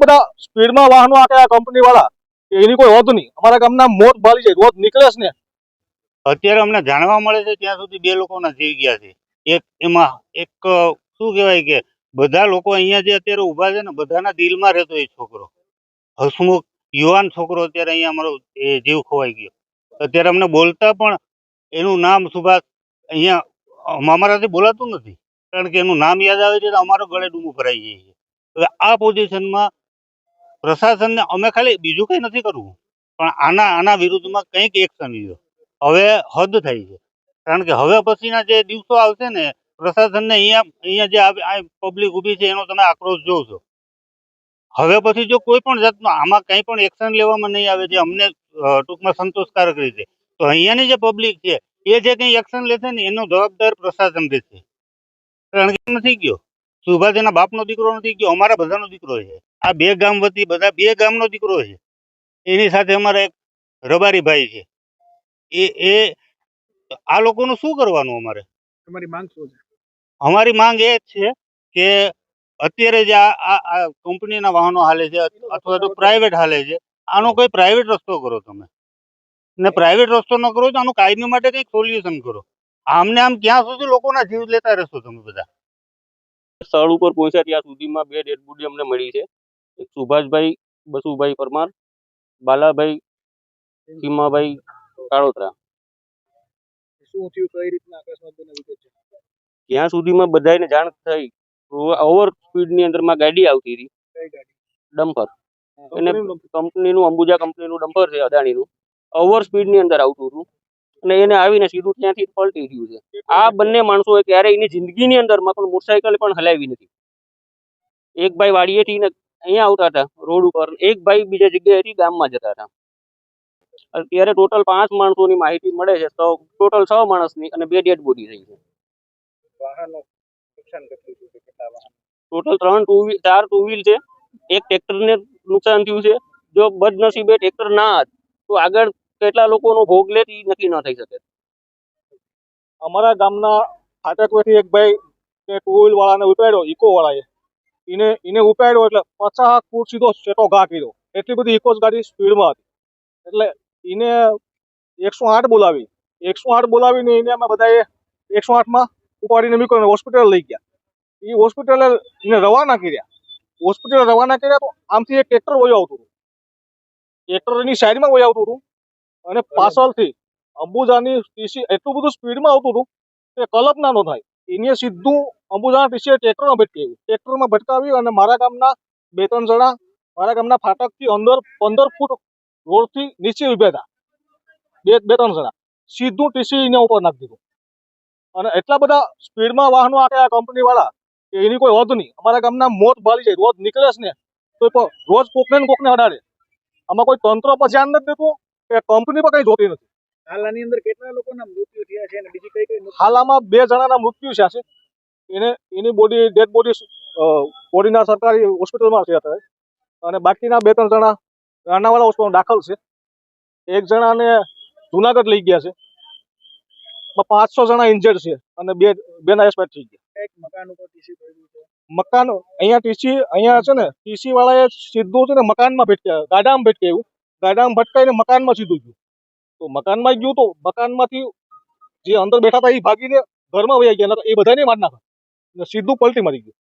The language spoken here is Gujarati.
બધા સ્પીડમાં વાહનો આકે આ કંપની વાળા એની કોઈ હદ નહીં. અમારા ગામના મોત ભાલી જાય રોજ નીકળે છે ને. અત્યારે અમને જાણવા મળે છે ત્યાં સુધી 2 લોકોના જીવ ગયા છે. એક શું કહેવાય કે બધા લોકો અહીંયા જે અત્યારે ઊભા છે ને બધાના દિલમાં રહેતો એ છોકરો હસમુખ યુવાન છોકરો અત્યારે અહીંયા અમારો જીવ ખોવાઈ ગયો. અત્યારે અમને બોલતા પણ એનું નામ સુભાષ અહીંયા અમારાથી બોલાતું નથી, કારણ કે એનું નામ યાદ આવે છે તો અમારો ગળે ડૂમું ભરાઈ જાય છે. હવે આ પોઝિશનમાં પ્રશાસનને અમે ખાલી બીજું કંઈ નથી કરવું, પણ આના વિરુદ્ધમાં કંઈક એક્શન લ્યો. હવે હદ થઈ છે, કારણ કે હવે પછીના જે દિવસો આવશે ને પ્રશાસનને અહીંયા જે પબ્લિક ઊભી છે એનો તમે આક્રોશ જોશો. હવે પછી જો કોઈ પણ જાતનો આમાં કંઈ પણ એક્શન લેવામાં નહીં આવે જે અમને ટૂંકમાં સંતોષકારક રીતે, તો અહીંયાની જે પબ્લિક છે એ જે કંઈ એક્શન લેશે ને એનો જવાબદાર પ્રશાસન રહેશે. કારણ કે નથી ગયો સુભાષ એના બાપનો દીકરો નથી ગયો, અમારા બધાનો દીકરો છે. આ 2 ગામ વતી બધા 2 ગામનો દીકરો છે. એની સાથે અમારા એક રબારીભાઈ છે. એ આ લોકોનું શું કરવાનું? તમારી માંગ શું છે? અમારી માંગ એ જ છે કે અત્યારે જે આ કંપનીના વાહનો હાલે છે અથવા તો પ્રાઇવેટ હાલે છે, આનો કોઈ પ્રાઇવેટ રસ્તો કરો તમે, ને પ્રાઇવેટ રસ્તો ન કરો તો આનું કાયમી માટે કંઈક સોલ્યુશન કરો. આમને આમ ક્યાં સુધી લોકોના જીવ લેતા રહેશો તમે બધા? સ્થળ ઉપર પહોંચ્યા ત્યાં સુધીમાં 2 ડેડ બોડી અમને મળી છે. એક સુભાષભાઈ બસુભાઈ પરમાર, બાલાભાઈ ચીમાભાઈ કાળોતરા. શું થયું, કઈ રીતના અકસ્માત બન્યો છે? ત્યાં સુધીમાં બધાને જાણ થઈ. ઓવર સ્પીડની અંદરમાં ગાડી આવતી હતી, કઈ ગાડી? ડમ્પર. એને કંપનીનું અંબુજા કંપનીનું ડમ્પર છે અદાણીનું, ઓવર સ્પીડની અંદર આવતું હતું અને એને આવીને સીધું ત્યાંથી પલટી ગયું છે. આ બંને માણસોએ ક્યારેય એની જિંદગીની અંદરમાં પણ મોટરસાયકલ પણ હલાવી નથી. એક ભાઈ વાડીએથી અહીંયા આવતા હતા રોડ ઉપર, એક ભાઈ બીજા જગ્યાએથી ગામમાં જતા હતા. અત્યારે ટોટલ 5 માણસોની માહિતી મળે છે, તો ટોટલ 6 માણસની અને 2 ડેડ બોડી થઈ છે. ટોટલ 4 ટુ વ્હીલ છે, એક ટ્રેક્ટરને નુકસાન થયું છે. જો બદનસીબે ટ્રેક્ટર ના હોત તો આગળ કેટલા લોકોનો ભોગ લે તે નક્કી ન થઈ શકે. અમારા ગામના ફાટકમાંથી એક ભાઈ કે 2 વ્હીલ વાળાને ઉપાડ્યો, ઇકો વાળાએ એને ઉપાડ્યો એટલે 50 ફૂટ સીધો સેટો ઘા કર્યો. એટલી બધી ઇકો ગાડી સ્પીડમાં હતી એટલે એને 108 બોલાવી. 108 બોલાવીને એને અમે બધાએ 108માં ઉપાડીને મૂકીને હોસ્પિટલ લઈ ગયા. એ હોસ્પિટલે એને રવાના કર્યા. હોસ્પિટલ રવાના કર્યા તો આમથી એક ટ્રેક્ટર વહી આવતું હતું, ટ્રેક્ટરની સાઈડમાં વહી આવતું હતું અને પાછળથી અંબુજાની ટીસી એટલું બધું સ્પીડમાં આવતું હતું કે કલ્પના ન થાય. એને સીધું અંબુજાના ટીસીએ ટ્રેક્ટરમાં ભટકાવ્યું. ટ્રેક્ટરમાં ભટકાવી અને મારા ગામના 2-3 જણા મારા ગામના ફાટકથી અંદર 15 ફૂટ રોડથી નીચે ઉભ્યા હતા. 2-3 જણા સીધું ટીસી એના ઉપર નાખી દીધું. અને એટલા બધા સ્પીડમાં વાહનો આકે આ કંપની વાળા કે એની કોઈ હદ નહીં. અમારા ગામના મોત ભાલી જાય રોજ નીકળે છે ને તો રોજ કોકને ને કોકને અડાડે. આમાં કોઈ તંત્ર પર ધ્યાન નથી દેતું કે કંપની પર કઈ જોતી નથી. હાલની અંદર કેટલા લોકોના મૃત્યુ થયા છે અને બીજી કઈ કઈ હાલમાં 2 જણાના મૃત્યુ થયા છે. એની ડેડ બોડીના સરકારી હોસ્પિટલમાં છે અત્યારે, અને બાકીના 2-3 જણા રાણાવાલા હોસ્પિટલમાં દાખલ છે. એક જણાને જુનાગઢ લઈ ગયા છે. 500 જણા ઇન્જર્ડ છે અને બેના એક્સપાયર થઈ ગયા. એક મકાન ઉપર ટીસી પડ્યું છે. મકાન અહીંયા છે ને ટીસી વાળાએ સીધું છે ને મકાનમાં ભટકાયું, ગાડામાં ભટકાયું. ગાડામાં ભટકાઈને મકાનમાં સીધું ગયું. તો મકાનમાં ગયું તો મકાનમાંથી જે અંદર બેઠા હતા એ ભાગીને ઘરમાં વહી ગયા, એ બધાને મારી નાખ્યા, સીધું પલટી મારી ગયું.